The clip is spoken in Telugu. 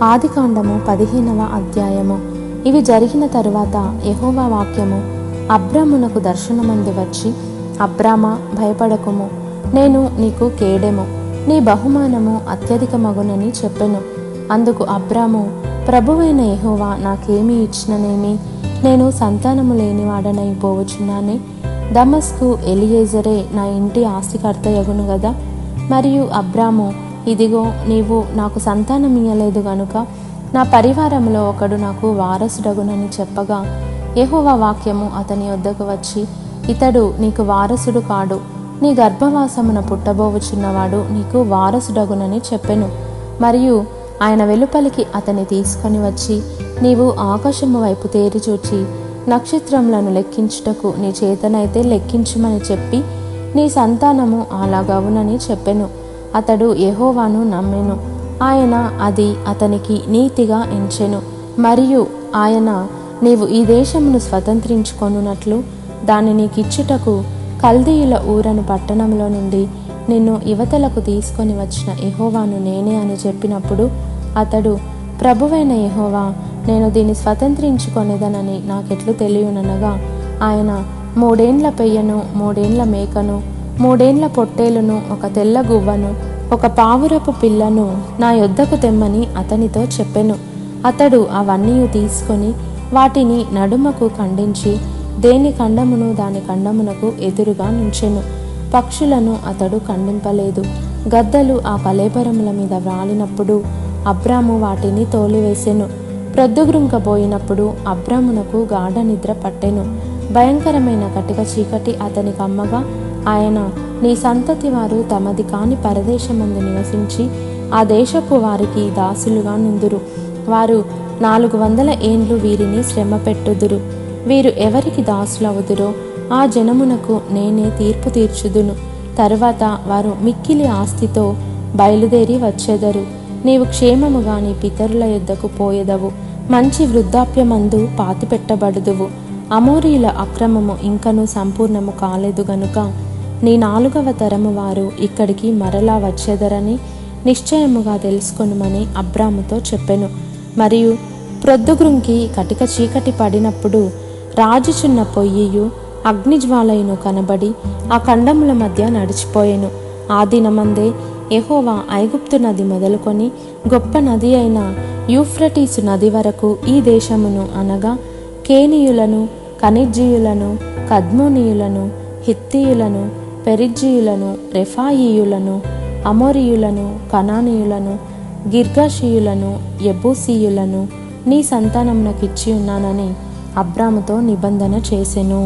ఆదికాండము 15వ అధ్యాయము. ఇవి జరిగిన తరువాత యెహోవా వాక్యము అబ్రామునకు దర్శనమందు వచ్చి, అబ్రామా, భయపడకుము, నేను నీకు కేడెము, నీ బహుమానము అత్యధికమగునని చెప్పెను. అందుకు అబ్రాము, ప్రభువైన యెహోవా నాకేమీ ఇచ్చిననేమి? నేను సంతానము లేనివాడనైపోవచ్చున్నానే. దమస్కు ఎలియేజరే నా ఇంటి ఆస్తికర్తయగును గదా. మరియు అబ్రాము, ఇదిగో, నీవు నాకు సంతానమియ్యలేదు గనుక నా పరివారంలో ఒకడు నాకు వారసుడగునని చెప్పగా, యెహోవా వాక్యము అతని వద్దకు వచ్చి, ఇతడు నీకు వారసుడు కాడు, నీ గర్భవాసమున పుట్టబోవుచున్నవాడు నీకు వారసుడగునని చెప్పెను. మరియు ఆయన వెలుపలికి అతని తీసుకొని వచ్చి, నీవు ఆకాశము వైపు తేరి చూచి నక్షత్రములను లెక్కించుటకు నీ చేతనైతే లెక్కించుమని చెప్పి, నీ సంతానము అలాగవునని చెప్పెను. అతడు యెహోవాను నమ్మెను, ఆయన అది అతనికి నీతిగా ఎంచెను. మరియు ఆయన, నీవు ఈ దేశమును స్వతంత్రించుకొనున్నట్లు దాన్ని నీకిచ్చుటకు కల్దీయుల ఊరను పట్టణంలో నుండి నిన్ను యువతలకు తీసుకొని వచ్చిన యెహోవాను నేనే అని చెప్పినప్పుడు అతడు, ప్రభువైన యెహోవా, నేను దీన్ని స్వతంత్రించుకొనేదనని నాకెట్లు తెలియననగా, ఆయన, 3 ఏండ్ల పెయ్యను, 3 ఏండ్ల మేకను, 3 ఏండ్ల పొట్టేలును, ఒక తెల్ల గువ్వను, ఒక పావురపు పిల్లను నా యొద్దకు తెమ్మని అతనితో చెప్పెను. అతడు అవన్నీ తీసుకొని వాటిని నడుమకు ఖండించి దేని ఖండమును దాని ఖండమునకు ఎదురుగా నుంచెను. పక్షులను అతడు ఖండింపలేదు. గద్దలు ఆ కళేబరముల మీద వ్రాలినప్పుడు అబ్రాము వాటిని తోలివేసెను. ప్రొద్దుగ్రుంకబోయినప్పుడు అబ్రామునకు గాఢ నిద్ర పట్టెను. భయంకరమైన కటిక చీకటి అతని కమ్మగా ఆయన, నీ సంతతి వారు తమది కాని పరదేశమందు నివసించి ఆ దేశపు వారికి దాసులుగా నుందురు. వారు 400 ఏండ్లు వీరిని శ్రమ పెట్టుదురు. వీరు ఎవరికి దాసులవుదురో ఆ జనమునకు నేనే తీర్పు తీర్చుదును. తరువాత వారు మిక్కిలి ఆస్తితో బయలుదేరి వచ్చెదరు. నీవు క్షేమముగా నీ పితరుల యొద్దకు పోయెదవు. మంచి వృద్ధాప్యమందు పాతిపెట్టబడుదువు. అమోరీయుల అక్రమము ఇంకనూ సంపూర్ణము కాలేదు గనుక నీ 4వ తరము వారు ఇక్కడికి మరలా వచ్చేదరని నిశ్చయముగా తెలుసుకొనుమని అబ్రాముతో చెప్పెను. మరియు ప్రొద్దుగ్రుంకి కటిక చీకటి పడినప్పుడు రాజుచున్న పొయ్యియు అగ్నిజ్వాలయును కనబడి ఆ ఖండముల మధ్య నడిచిపోయెను. ఆ దినమందే యెహోవా ఐగుప్తు నది మొదలుకొని గొప్ప నది అయిన యూఫ్రటీసు నది వరకు ఈ దేశమును, అనగా కేనీయులను, కనిజ్జీయులను, కద్మోనీయులను, హిత్తీయులను, పెరిజ్జీయులను, రెఫాయీయులను, అమోరీయులను, కనానీయులను, గిర్గాషీయులను, యెబూసీయులను నీ సంతానమునకిచ్చి ఉన్నానని అబ్రాముతో నిబంధన చేసెను.